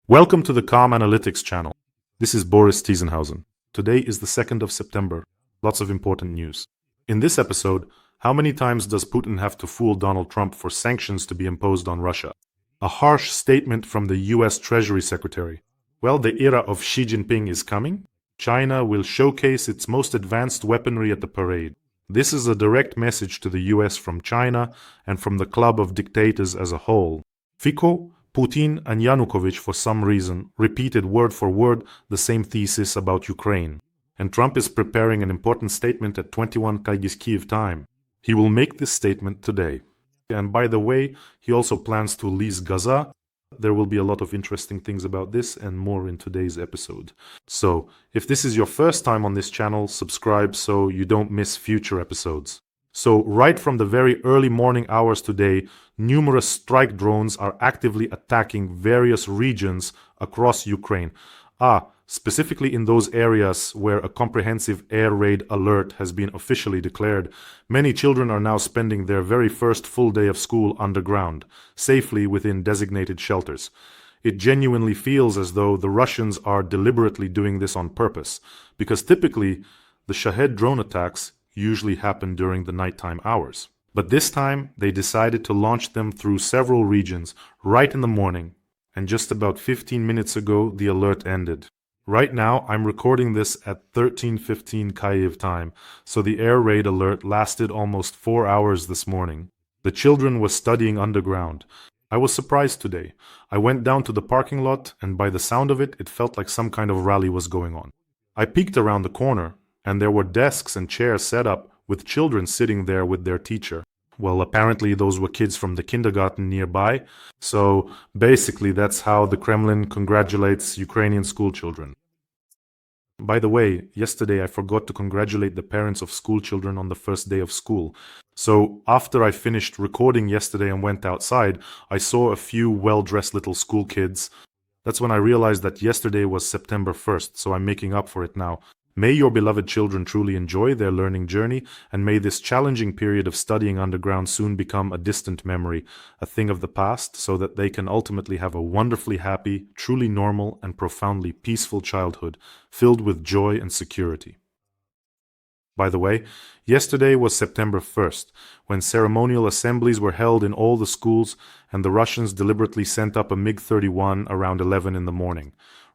Welcome to the Calm Analytics channel. This is Boris Tizengauzen. Today is the 2nd of September. Lots of important news. In this episode, how many times does Putin have to fool Donald Trump for sanctions to be imposed on Russia? A harsh statement from the US Treasury Secretary. Well, the era of Xi Jinping is coming. China will showcase its most advanced weaponry at the parade. This is a direct message to the US from China and from the club of dictators as a whole. Fico, Putin and Yanukovych, for some reason, repeated word for word the same thesis about Ukraine. And Trump is preparing an important statement at 21 Kyiv time. He will make this statement today. And by the way, he also plans to lease Gaza. There will be a lot of interesting things about this and more in today's episode. So, if this is your first time on this channel, subscribe so you don't miss future episodes. So, right from the very early morning hours today, numerous strike drones are actively attacking various regions across Ukraine. Specifically in those areas where a comprehensive air raid alert has been officially declared. Many children are now spending their very first full day of school underground, safely within designated shelters. It genuinely feels as though the Russians are deliberately doing this on purpose, because typically the Shahed drone attacks usually happen during the nighttime hours. But this time they decided to launch them through several regions right in the morning, and just about 15 minutes ago the alert ended. Right now, I'm recording this at 13:15 Kyiv time, so the air raid alert lasted almost 4 hours this morning. The children were studying underground. I was surprised today. I went down to the parking lot, and by the sound of it, it felt like some kind of rally was going on. I peeked around the corner, and there were desks and chairs set up, with children sitting there with their teacher. Well, apparently those were kids from the kindergarten nearby, so basically that's how the Kremlin congratulates Ukrainian school children. By the way, yesterday I forgot to congratulate the parents of school children on the first day of school. So after I finished recording yesterday and went outside, I saw a few well-dressed little school kids. That's when I realized that yesterday was September 1st, so I'm making up for it now. May your beloved children truly enjoy their learning journey, and may this challenging period of studying underground soon become a distant memory, a thing of the past, so that they can ultimately have a wonderfully happy, truly normal, and profoundly peaceful childhood, filled with joy and security. By the way, yesterday was September 1st, when ceremonial assemblies were held in all the schools, and the Russians deliberately sent up a MiG-31 around 11 in the morning.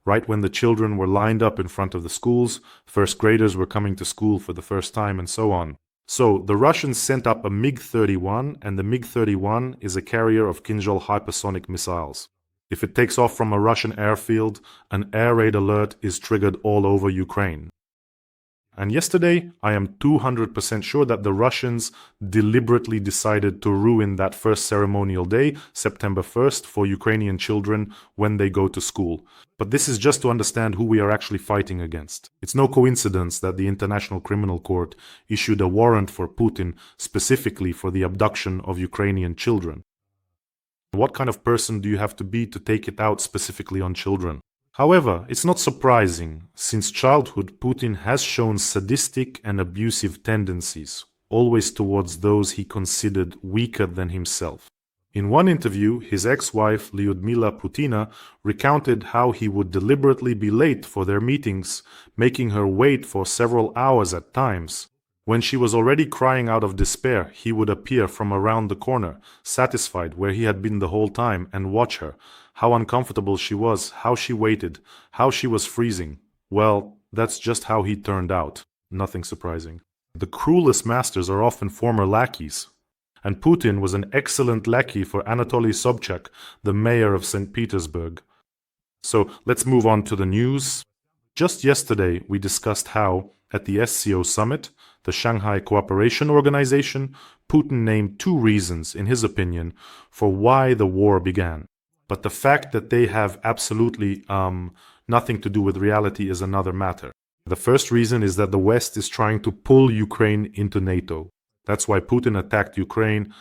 Right when the children were lined up in front of the schools, first graders were coming to school for the first time, and so on. So, the Russians sent up a MiG-31, and the MiG-31 is a carrier of Kinzhal hypersonic missiles. If it takes off from a Russian airfield, an air raid alert is triggered all over Ukraine. And yesterday, I am 200% sure that the Russians deliberately decided to ruin that first ceremonial day, September 1st, for Ukrainian children when they go to school. But this is just to understand who we are actually fighting against. It's no coincidence that the International Criminal Court issued a warrant for Putin specifically for the abduction of Ukrainian children. What kind of person do you have to be to take it out specifically on children? However, it's not surprising. Since childhood, Putin has shown sadistic and abusive tendencies, always towards those he considered weaker than himself. In one interview, his ex-wife Lyudmila Putina recounted how he would deliberately be late for their meetings, making her wait for several hours at times. When she was already crying out of despair, he would appear from around the corner, satisfied where he had been the whole time, and watch her. How uncomfortable she was, how she waited, how she was freezing. Well, that's just how he turned out. Nothing surprising. The cruelest masters are often former lackeys. And Putin was an excellent lackey for Anatoly Sobchak, the mayor of St. Petersburg. So let's move on to the news. Just yesterday, we discussed how, at the SCO summit, the Shanghai Cooperation Organization, Putin named two reasons, in his opinion, for why the war began. But the fact that they have absolutely nothing to do with reality is another matter. The first reason is that the West is trying to pull Ukraine into NATO. That's why Putin attacked Ukraine.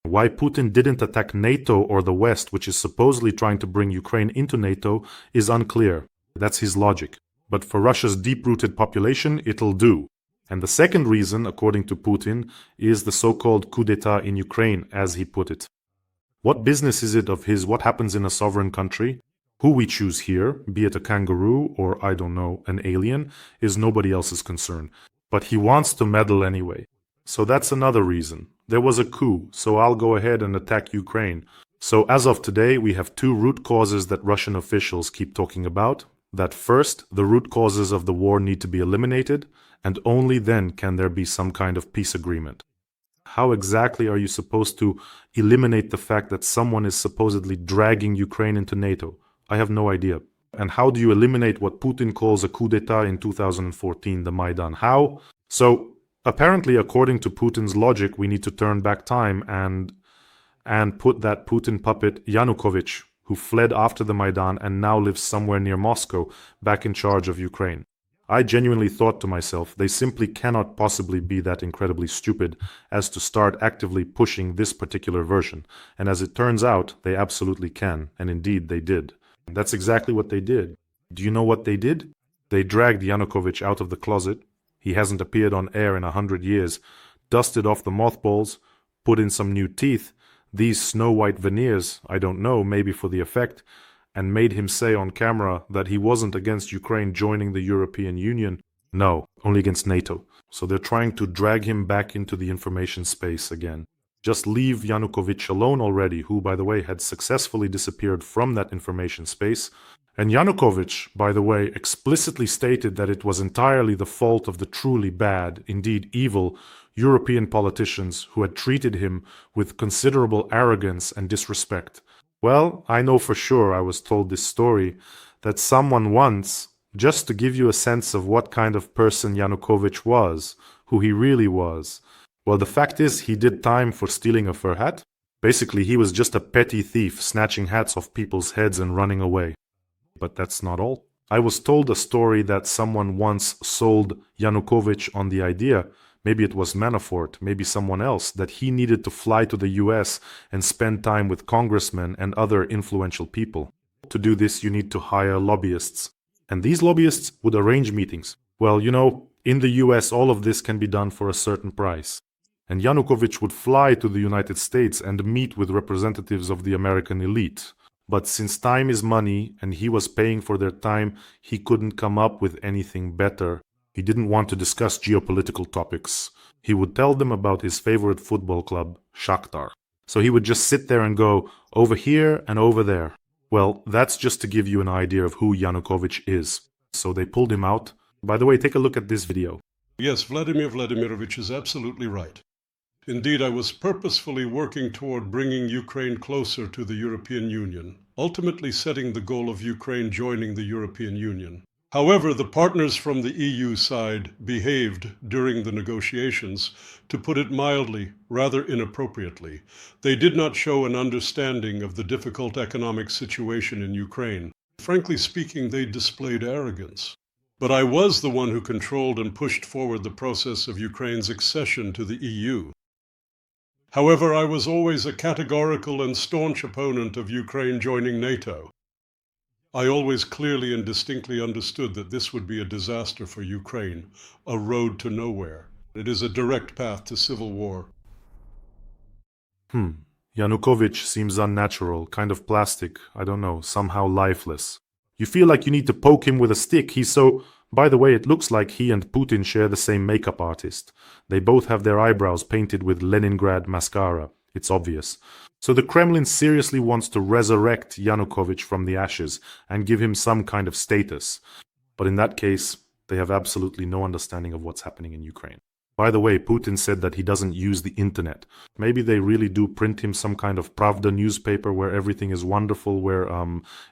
Why Putin didn't attack NATO or the West, which is supposedly trying to bring Ukraine into NATO, is unclear. That's his logic. But for Russia's deep-rooted population, it'll do. And the second reason, according to Putin, is the so-called coup d'etat in Ukraine, as he put it. What business is it of his what happens in a sovereign country? Who we choose here, be it a kangaroo or, I don't know, an alien, is nobody else's concern. But he wants to meddle anyway. So that's another reason. There was a coup, so I'll go ahead and attack Ukraine. So as of today, we have two root causes that Russian officials keep talking about. That first, the root causes of the war need to be eliminated, and only then can there be some kind of peace agreement. How exactly are you supposed to eliminate the fact that someone is supposedly dragging Ukraine into NATO? I have no idea. And how do you eliminate what Putin calls a coup d'etat in 2014, the Maidan? How? So, apparently, according to Putin's logic, we need to turn back time and put that Putin puppet Yanukovych, who fled after the Maidan and now lives somewhere near Moscow, back in charge of Ukraine. I genuinely thought to myself, they simply cannot possibly be that incredibly stupid as to start actively pushing this particular version. And as it turns out, they absolutely can, and indeed they did. That's exactly what they did. Do you know what they did? They dragged Yanukovych out of the closet. He hasn't appeared on air in 100 years, dusted off the mothballs, put in some new teeth, these snow-white veneers, I don't know, maybe for the effect, and made him say on camera that he wasn't against Ukraine joining the European Union. No, only against NATO. So they're trying to drag him back into the information space again. Just leave Yanukovych alone already, who, by the way, had successfully disappeared from that information space. And Yanukovych, by the way, explicitly stated that it was entirely the fault of the truly bad, indeed evil, European politicians who had treated him with considerable arrogance and disrespect. Well, I know for sure, I was told this story, that someone once, just to give you a sense of what kind of person Yanukovych was, who he really was. Well, the fact is, he did time for stealing a fur hat. Basically, he was just a petty thief, snatching hats off people's heads and running away. But that's not all. I was told a story that someone once sold Yanukovych on the idea, maybe it was Manafort, maybe someone else, that he needed to fly to the US and spend time with congressmen and other influential people. To do this, you need to hire lobbyists. And these lobbyists would arrange meetings. Well, you know, in the US, all of this can be done for a certain price. And Yanukovych would fly to the United States and meet with representatives of the American elite. But since time is money and he was paying for their time, he couldn't come up with anything better. He didn't want to discuss geopolitical topics. He would tell them about his favorite football club, Shakhtar. So he would just sit there and go, over here and over there. Well, that's just to give you an idea of who Yanukovych is. So they pulled him out. By the way, take a look at this video. Yes, Vladimir Vladimirovich is absolutely right. Indeed, I was purposefully working toward bringing Ukraine closer to the European Union, ultimately setting the goal of Ukraine joining the European Union. However, the partners from the EU side behaved during the negotiations, to put it mildly, rather inappropriately. They did not show an understanding of the difficult economic situation in Ukraine. Frankly speaking, they displayed arrogance. But I was the one who controlled and pushed forward the process of Ukraine's accession to the EU. However, I was always a categorical and staunch opponent of Ukraine joining NATO. I always clearly and distinctly understood that this would be a disaster for Ukraine, a road to nowhere. It is a direct path to civil war. Yanukovych seems unnatural, kind of plastic, I don't know, somehow lifeless. You feel like you need to poke him with a stick. He's so... By the way, it looks like he and Putin share the same makeup artist. They both have their eyebrows painted with Leningrad mascara. It's obvious. So the Kremlin seriously wants to resurrect Yanukovych from the ashes and give him some kind of status. But in that case, they have absolutely no understanding of what's happening in Ukraine. By the way, Putin said that he doesn't use the internet. Maybe they really do print him some kind of Pravda newspaper where everything is wonderful, where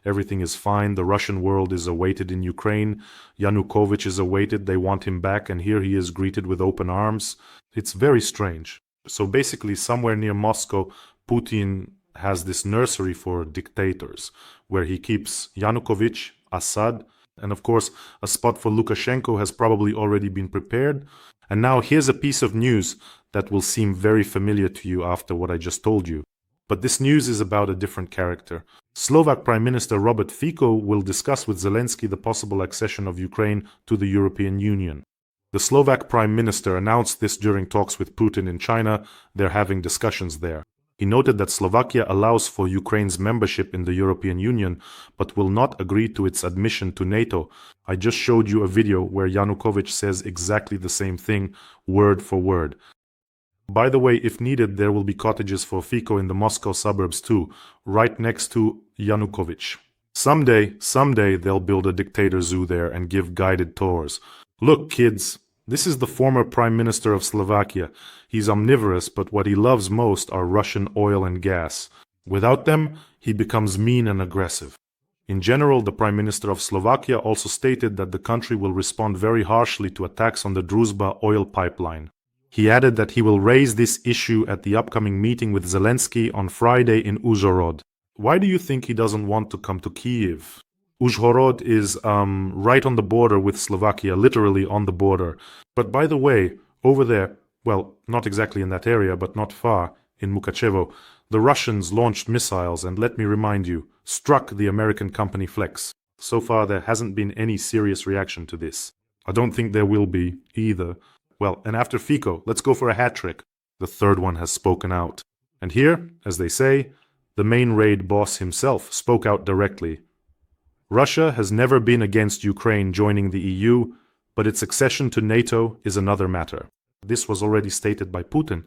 everything is fine. The Russian world is awaited in Ukraine. Yanukovych is awaited. They want him back, and here he is greeted with open arms. It's very strange. So basically, somewhere near Moscow, Putin has this nursery for dictators, where he keeps Yanukovych, Assad, and of course, a spot for Lukashenko has probably already been prepared. And now here's a piece of news that will seem very familiar to you after what I just told you. But this news is about a different character. Slovak Prime Minister Robert Fico will discuss with Zelensky the possible accession of Ukraine to the European Union. The Slovak Prime Minister announced this during talks with Putin in China. They're having discussions there. He noted that Slovakia allows for Ukraine's membership in the European Union, but will not agree to its admission to NATO. I just showed you a video where Yanukovych says exactly the same thing, word for word. By the way, if needed, there will be cottages for Fico in the Moscow suburbs too, right next to Yanukovych. Someday they'll build a dictator zoo there and give guided tours. Look, kids, this is the former Prime Minister of Slovakia. He's omnivorous, but what he loves most are Russian oil and gas. Without them, he becomes mean and aggressive. In general, the Prime Minister of Slovakia also stated that the country will respond very harshly to attacks on the Druzhba oil pipeline. He added that he will raise this issue at the upcoming meeting with Zelensky on Friday in Uzhhorod. Why do you think he doesn't want to come to Kyiv? Uzhhorod is right on the border with Slovakia, literally on the border. But by the way, over there, well, not exactly in that area, but not far, in Mukachevo, the Russians launched missiles and, let me remind you, struck the American company Flex. So far, there hasn't been any serious reaction to this. I don't think there will be either. Well, and after Fico, let's go for a hat trick. The third one has spoken out. And here, as they say, the main raid boss himself spoke out directly. Russia has never been against Ukraine joining the EU, but its accession to NATO is another matter. This was already stated by Putin.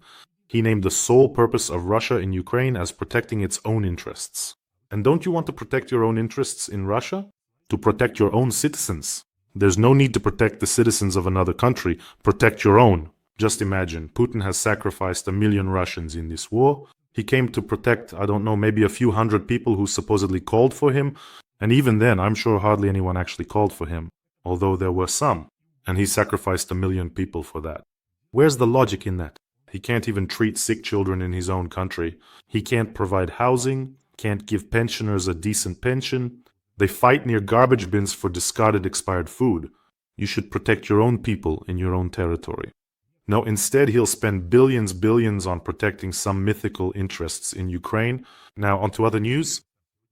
He named the sole purpose of Russia in Ukraine as protecting its own interests. And don't you want to protect your own interests in Russia? To protect your own citizens. There's no need to protect the citizens of another country. Protect your own. Just imagine, Putin has sacrificed 1 million Russians in this war. He came to protect, I don't know, maybe a few hundred people who supposedly called for him. And even then, I'm sure hardly anyone actually called for him, although there were some. And he sacrificed 1 million people for that. Where's the logic in that? He can't even treat sick children in his own country. He can't provide housing, can't give pensioners a decent pension. They fight near garbage bins for discarded expired food. You should protect your own people in your own territory. No, instead he'll spend billions on protecting some mythical interests in Ukraine. Now, on to other news.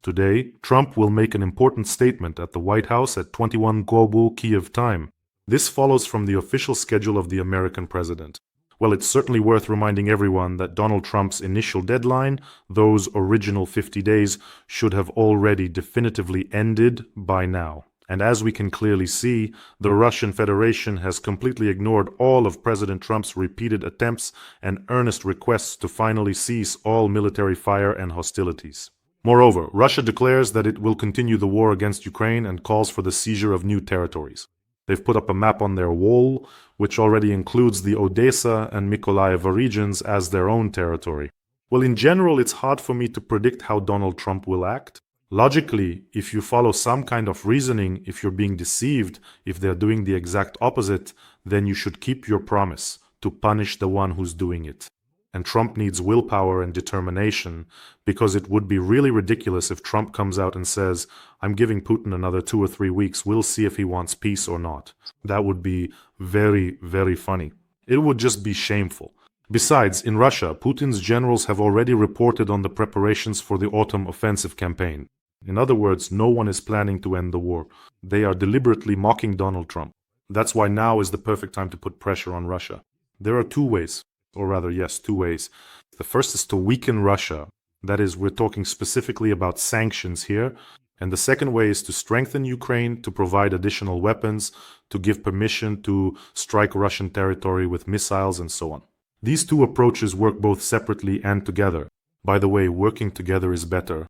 Today, Trump will make an important statement at the White House at 21 Global Kyiv time. This follows from the official schedule of the American president. Well, it's certainly worth reminding everyone that Donald Trump's initial deadline, those original 50 days, should have already definitively ended by now. And as we can clearly see, the Russian Federation has completely ignored all of President Trump's repeated attempts and earnest requests to finally cease all military fire and hostilities. Moreover, Russia declares that it will continue the war against Ukraine and calls for the seizure of new territories. They've put up a map on their wall, which already includes the Odessa and Mykolaiv regions as their own territory. Well, in general, it's hard for me to predict how Donald Trump will act. Logically, if you follow some kind of reasoning, if you're being deceived, if they're doing the exact opposite, then you should keep your promise to punish the one who's doing it. And Trump needs willpower and determination, because it would be really ridiculous if Trump comes out and says, I'm giving Putin another 2 or 3 weeks, we'll see if he wants peace or not. That would be very, very funny. It would just be shameful. Besides, in Russia, Putin's generals have already reported on the preparations for the autumn offensive campaign. In other words, no one is planning to end the war. They are deliberately mocking Donald Trump. That's why now is the perfect time to put pressure on Russia. There are two ways. Or rather, yes, two ways. The first is to weaken Russia. That is, we're talking specifically about sanctions here. And the second way is to strengthen Ukraine, to provide additional weapons, to give permission to strike Russian territory with missiles and so on. These two approaches work both separately and together. By the way, working together is better.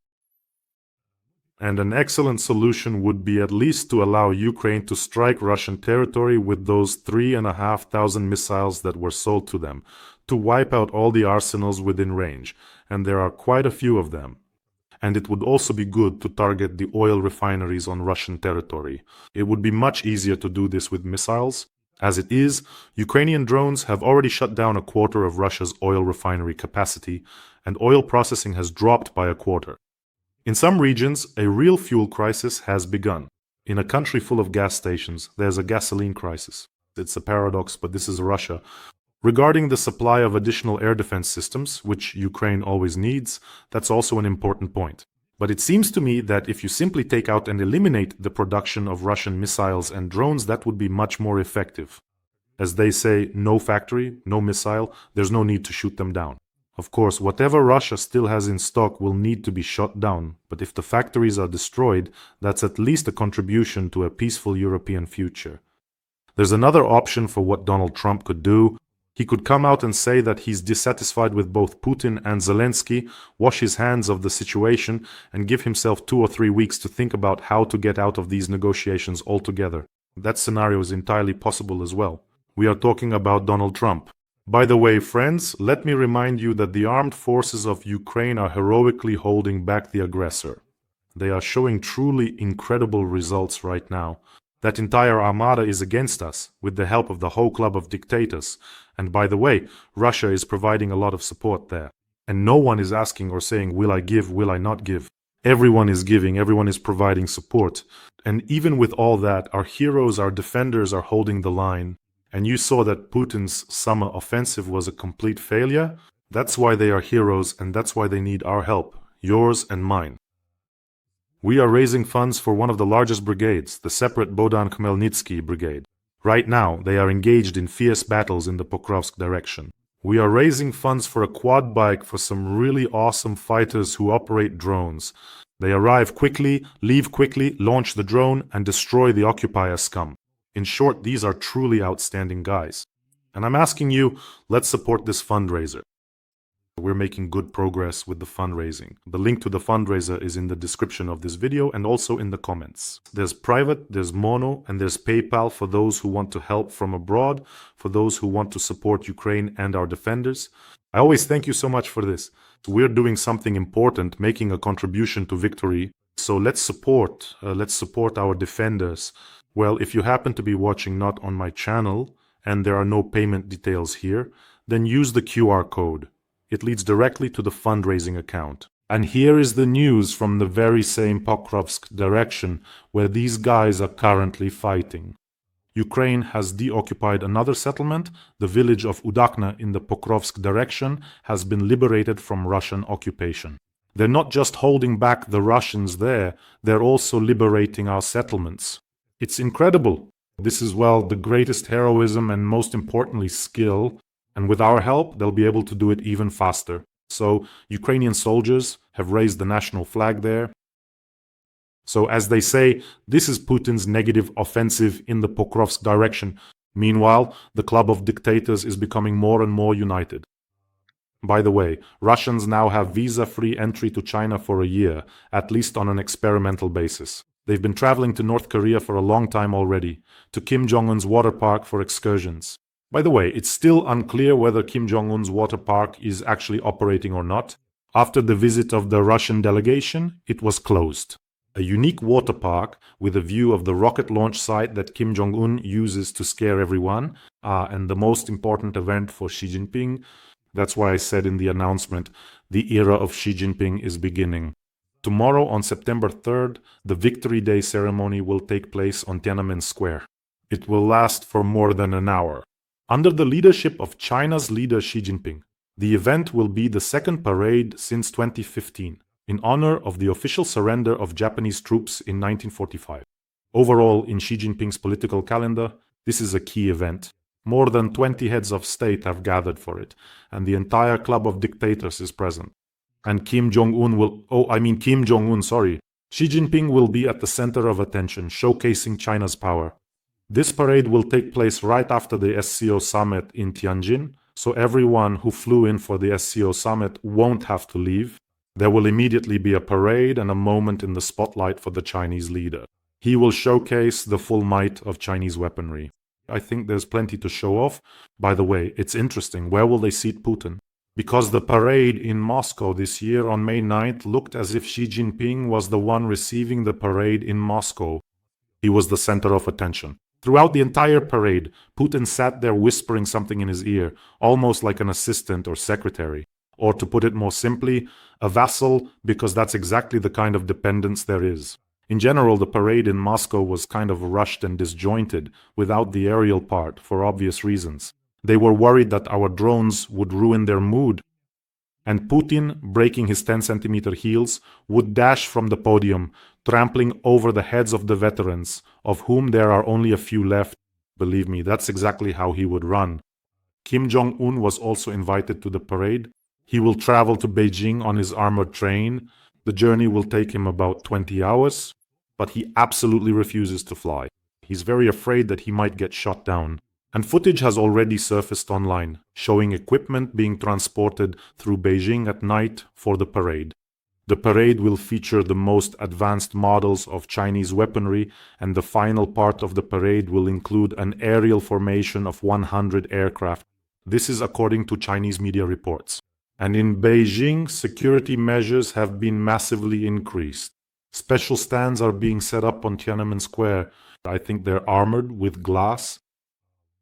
And an excellent solution would be at least to allow Ukraine to strike Russian territory with those 3,500 missiles that were sold to them, to wipe out all the arsenals within range, and there are quite a few of them. And it would also be good to target the oil refineries on Russian territory. It would be much easier to do this with missiles. As it is, Ukrainian drones have already shut down a quarter of Russia's oil refinery capacity, and oil processing has dropped by a quarter. In some regions, a real fuel crisis has begun. In a country full of gas stations, there's a gasoline crisis. It's a paradox, but this is Russia. Regarding the supply of additional air defense systems, which Ukraine always needs, that's also an important point. But it seems to me that if you simply take out and eliminate the production of Russian missiles and drones, that would be much more effective. As they say, no factory, no missile, there's no need to shoot them down. Of course, whatever Russia still has in stock will need to be shut down, but if the factories are destroyed, that's at least a contribution to a peaceful European future. There's another option for what Donald Trump could do. He could come out and say that he's dissatisfied with both Putin and Zelensky, wash his hands of the situation, and give himself 2 or 3 weeks to think about how to get out of these negotiations altogether. That scenario is entirely possible as well. We are talking about Donald Trump. By the way, friends, let me remind you that the armed forces of Ukraine are heroically holding back the aggressor. They are showing truly incredible results right now. That entire armada is against us, with the help of the whole club of dictators. And by the way, Russia is providing a lot of support there. And no one is asking or saying, will I give, will I not give? Everyone is giving, everyone is providing support. And even with all that, our heroes, our defenders are holding the line. And you saw that Putin's summer offensive was a complete failure. That's why they are heroes, and that's why they need our help, yours and mine. We are raising funds for one of the largest brigades, the separate Bohdan Khmelnytsky brigade. Right now, they are engaged in fierce battles in the Pokrovsk direction. We are raising funds for a quad bike for some really awesome fighters who operate drones. They arrive quickly, leave quickly, launch the drone, and destroy the occupier scum. In short, these are truly outstanding guys. And I'm asking you, let's support this fundraiser. We're making good progress with the fundraising. The link to the fundraiser is in the description of this video and also in the comments. There's private, there's mono, and there's PayPal for those who want to help from abroad, for those who want to support Ukraine and our defenders. I always thank you so much for this. We're doing something important, making a contribution to victory. So let's support our defenders. Well, if you happen to be watching not on my channel and there are no payment details here, then use the QR code. It leads directly to the fundraising account. And here is the news from the very same Pokrovsk direction where these guys are currently fighting. Ukraine has deoccupied another settlement. The village of Udakna in the Pokrovsk direction has been liberated from Russian occupation. They're not just holding back the Russians there, they're also liberating our settlements. It's incredible. This is, well, the greatest heroism and most importantly skill. And with our help, they'll be able to do it even faster. So Ukrainian soldiers have raised the national flag there. So as they say, this is Putin's negative offensive in the Pokrovsk direction. Meanwhile, the club of dictators is becoming more and more united. By the way, Russians now have visa-free entry to China for a year, at least on an experimental basis. They've been traveling to North Korea for a long time already, to Kim Jong-un's water park for excursions. By the way, it's still unclear whether Kim Jong-un's water park is actually operating or not. After the visit of the Russian delegation, it was closed. A unique water park with a view of the rocket launch site that Kim Jong-un uses to scare everyone, and the most important event for Xi Jinping. That's why I said in the announcement, the era of Xi Jinping is beginning. Tomorrow, on September 3rd, the Victory Day ceremony will take place on Tiananmen Square. It will last for more than an hour. Under the leadership of China's leader Xi Jinping, the event will be the second parade since 2015, in honor of the official surrender of Japanese troops in 1945. Overall, in Xi Jinping's political calendar, this is a key event. More than 20 heads of state have gathered for it, and the entire club of dictators is present. And Kim Jong-un Xi Jinping will be at the center of attention, showcasing China's power. This parade will take place right after the SCO summit in Tianjin, so everyone who flew in for the SCO summit won't have to leave. There will immediately be a parade and a moment in the spotlight for the Chinese leader. He will showcase the full might of Chinese weaponry. I think there's plenty to show off. By the way, it's interesting. Where will they seat Putin? Because the parade in Moscow this year on May 9th looked as if Xi Jinping was the one receiving the parade in Moscow. He was the center of attention. Throughout the entire parade, Putin sat there whispering something in his ear, almost like an assistant or secretary. Or to put it more simply, a vassal, because that's exactly the kind of dependence there is. In general, the parade in Moscow was kind of rushed and disjointed, without the aerial part, for obvious reasons. They were worried that our drones would ruin their mood. And Putin, breaking his 10-centimeter heels, would dash from the podium, trampling over the heads of the veterans, of whom there are only a few left. Believe me, that's exactly how he would run. Kim Jong-un was also invited to the parade. He will travel to Beijing on his armored train. The journey will take him about 20 hours, but he absolutely refuses to fly. He's very afraid that he might get shot down. And footage has already surfaced online, showing equipment being transported through Beijing at night for the parade. The parade will feature the most advanced models of Chinese weaponry, and the final part of the parade will include an aerial formation of 100 aircraft. This is according to Chinese media reports. And in Beijing, security measures have been massively increased. Special stands are being set up on Tiananmen Square. I think they're armored with glass.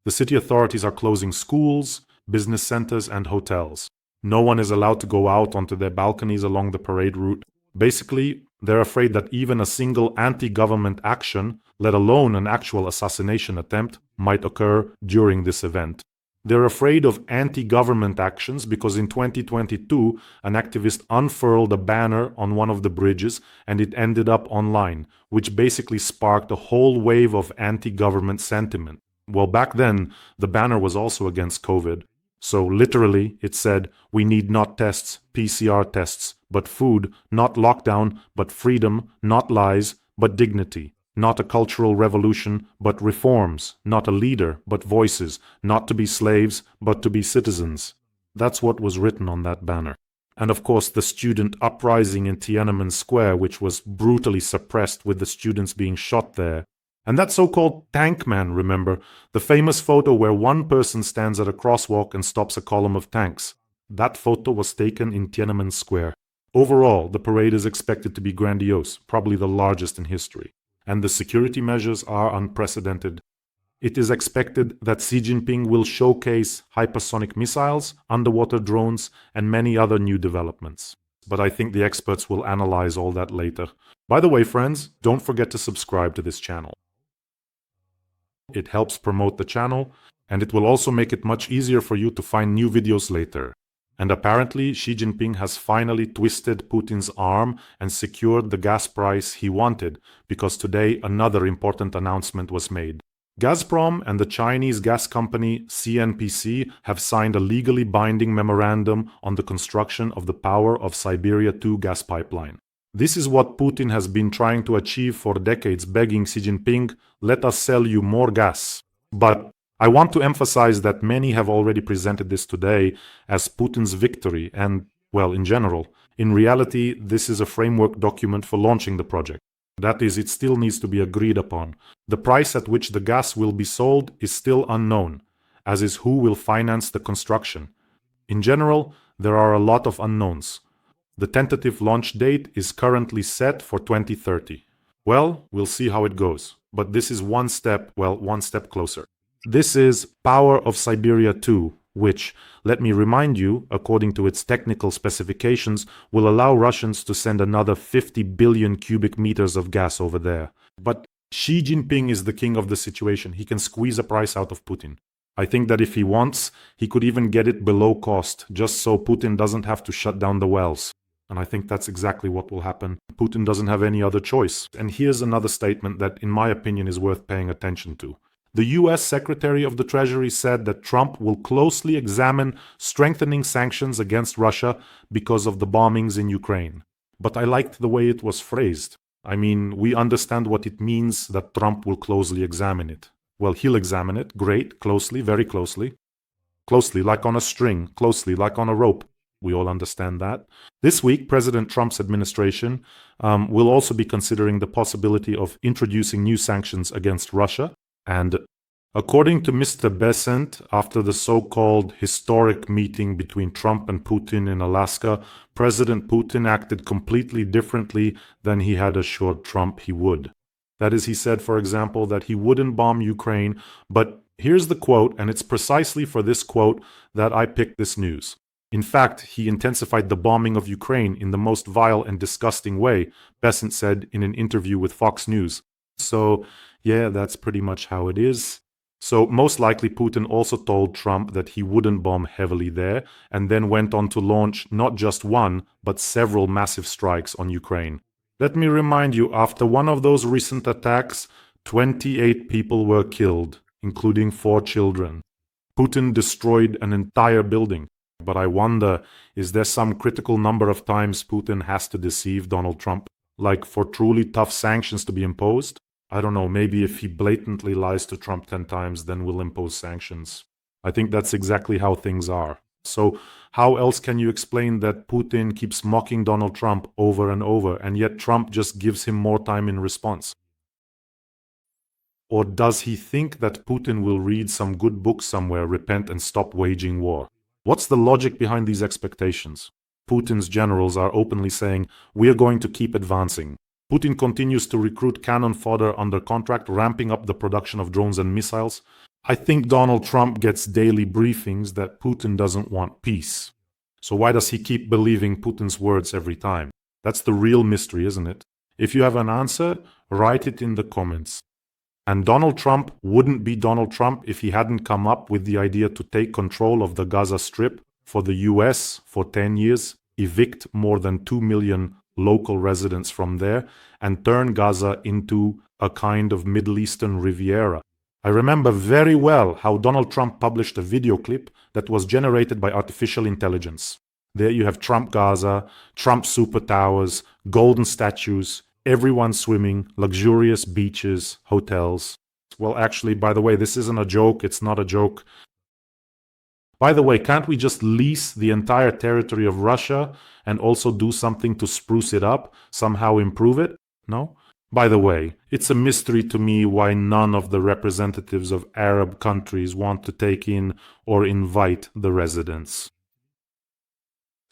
The city authorities are closing schools, business centers, and hotels. No one is allowed to go out onto their balconies along the parade route. Basically, they're afraid that even a single anti-government action, let alone an actual assassination attempt, might occur during this event. They're afraid of anti-government actions because in 2022, an activist unfurled a banner on one of the bridges and it ended up online, which basically sparked a whole wave of anti-government sentiment. Well, back then, the banner was also against COVID. So literally, it said, "We need not tests, PCR tests, but food, not lockdown, but freedom, not lies, but dignity. Not a cultural revolution, but reforms. Not a leader, but voices. Not to be slaves, but to be citizens." That's what was written on that banner. And of course, the student uprising in Tiananmen Square, which was brutally suppressed with the students being shot there. And that so-called tank man, remember, the famous photo where one person stands at a crosswalk and stops a column of tanks. That photo was taken in Tiananmen Square. Overall, the parade is expected to be grandiose, probably the largest in history. And the security measures are unprecedented. It is expected that Xi Jinping will showcase hypersonic missiles, underwater drones, and many other new developments. But I think the experts will analyze all that later. By the way, friends, don't forget to subscribe to this channel. It helps promote the channel, and it will also make it much easier for you to find new videos later. And apparently, Xi Jinping has finally twisted Putin's arm and secured the gas price he wanted, because today another important announcement was made. Gazprom and the Chinese gas company CNPC have signed a legally binding memorandum on the construction of the Power of Siberia 2 gas pipeline. This is what Putin has been trying to achieve for decades, begging Xi Jinping, "Let us sell you more gas." But I want to emphasize that many have already presented this today as Putin's victory and, well, in general. In reality, this is a framework document for launching the project. That is, it still needs to be agreed upon. The price at which the gas will be sold is still unknown, as is who will finance the construction. In general, there are a lot of unknowns. The tentative launch date is currently set for 2030. Well, we'll see how it goes. But this is one step closer. This is Power of Siberia 2, which, let me remind you, according to its technical specifications, will allow Russians to send another 50 billion cubic meters of gas over there. But Xi Jinping is the king of the situation. He can squeeze a price out of Putin. I think that if he wants, he could even get it below cost, just so Putin doesn't have to shut down the wells. And I think that's exactly what will happen. Putin doesn't have any other choice. And here's another statement that, in my opinion, is worth paying attention to. The US Secretary of the Treasury said that Trump will closely examine strengthening sanctions against Russia because of the bombings in Ukraine. But I liked the way it was phrased. I mean, we understand what it means that Trump will closely examine it. Well, he'll examine it, great, closely, very closely. Closely, like on a string, closely, like on a rope. We all understand that. This week, President Trump's administration will also be considering the possibility of introducing new sanctions against Russia. And according to Mr. Besant, after the so-called historic meeting between Trump and Putin in Alaska, President Putin acted completely differently than he had assured Trump he would. That is, he said, for example, that he wouldn't bomb Ukraine, but here's the quote, and it's precisely for this quote that I picked this news. In fact, he intensified the bombing of Ukraine in the most vile and disgusting way, Besant said in an interview with Fox News. So, yeah, that's pretty much how it is. So, most likely Putin also told Trump that he wouldn't bomb heavily there, and then went on to launch not just one, but several massive strikes on Ukraine. Let me remind you, after one of those recent attacks, 28 people were killed, including 4 children. Putin destroyed an entire building. But I wonder, is there some critical number of times Putin has to deceive Donald Trump? Like for truly tough sanctions to be imposed? I don't know, maybe if he blatantly lies to Trump 10 times, then we'll impose sanctions. I think that's exactly how things are. So how else can you explain that Putin keeps mocking Donald Trump over and over, and yet Trump just gives him more time in response? Or does he think that Putin will read some good book somewhere, repent, and stop waging war? What's the logic behind these expectations? Putin's generals are openly saying, we are going to keep advancing. Putin continues to recruit cannon fodder under contract, ramping up the production of drones and missiles. I think Donald Trump gets daily briefings that Putin doesn't want peace. So why does he keep believing Putin's words every time? That's the real mystery, isn't it? If you have an answer, write it in the comments. And Donald Trump wouldn't be Donald Trump if he hadn't come up with the idea to take control of the Gaza Strip for the US for 10 years, evict more than 2 million local residents from there, and turn Gaza into a kind of Middle Eastern Riviera. I remember very well how Donald Trump published a video clip that was generated by artificial intelligence. There you have Trump Gaza, Trump super towers, golden statues, everyone swimming, luxurious beaches, hotels. Well, actually, by the way, this isn't a joke, it's not a joke. By the way, can't we just lease the entire territory of Russia and also do something to spruce it up, somehow improve it? No? By the way, it's a mystery to me why none of the representatives of Arab countries want to take in or invite the residents.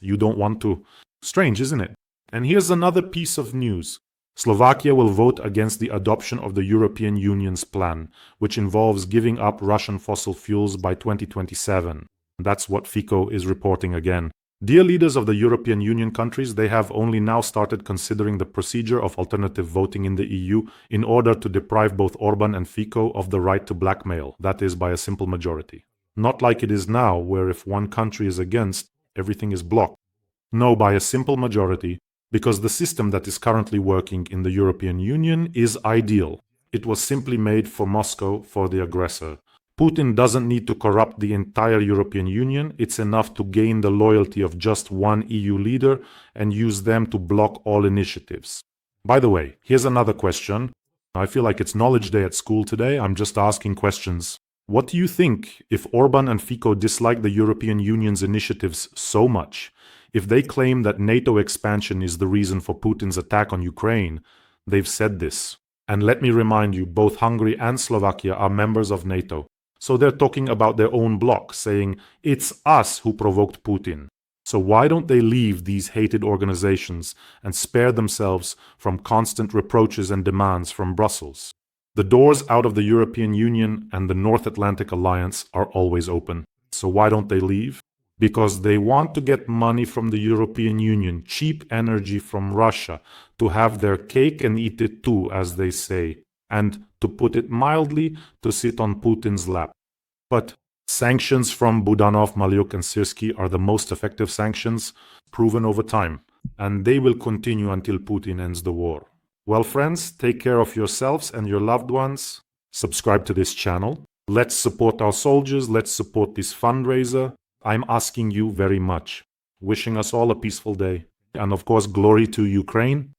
You don't want to? Strange, isn't it? And here's another piece of news. Slovakia will vote against the adoption of the European Union's plan, which involves giving up Russian fossil fuels by 2027. That's what Fico is reporting again. Dear leaders of the European Union countries, they have only now started considering the procedure of alternative voting in the EU in order to deprive both Orbán and Fico of the right to blackmail, that is, by a simple majority. Not like it is now, where if one country is against, everything is blocked. No, by a simple majority, because the system that is currently working in the European Union is ideal. It was simply made for Moscow, for the aggressor. Putin doesn't need to corrupt the entire European Union. It's enough to gain the loyalty of just one EU leader and use them to block all initiatives. By the way, here's another question. I feel like it's knowledge day at school today. I'm just asking questions. What do you think if Orbán and Fico dislike the European Union's initiatives so much? If they claim that NATO expansion is the reason for Putin's attack on Ukraine, they've said this. And let me remind you, both Hungary and Slovakia are members of NATO. So they're talking about their own bloc, saying, it's us who provoked Putin. So why don't they leave these hated organizations and spare themselves from constant reproaches and demands from Brussels? The doors out of the European Union and the North Atlantic Alliance are always open. So why don't they leave? Because they want to get money from the European Union, cheap energy from Russia, to have their cake and eat it too, as they say, and, to put it mildly, to sit on Putin's lap. But sanctions from Budanov, Maliuk and Syrskyi are the most effective sanctions, proven over time, and they will continue until Putin ends the war. Well, friends, take care of yourselves and your loved ones. Subscribe to this channel. Let's support our soldiers. Let's support this fundraiser. I'm asking you very much. Wishing us all a peaceful day. And of course, glory to Ukraine.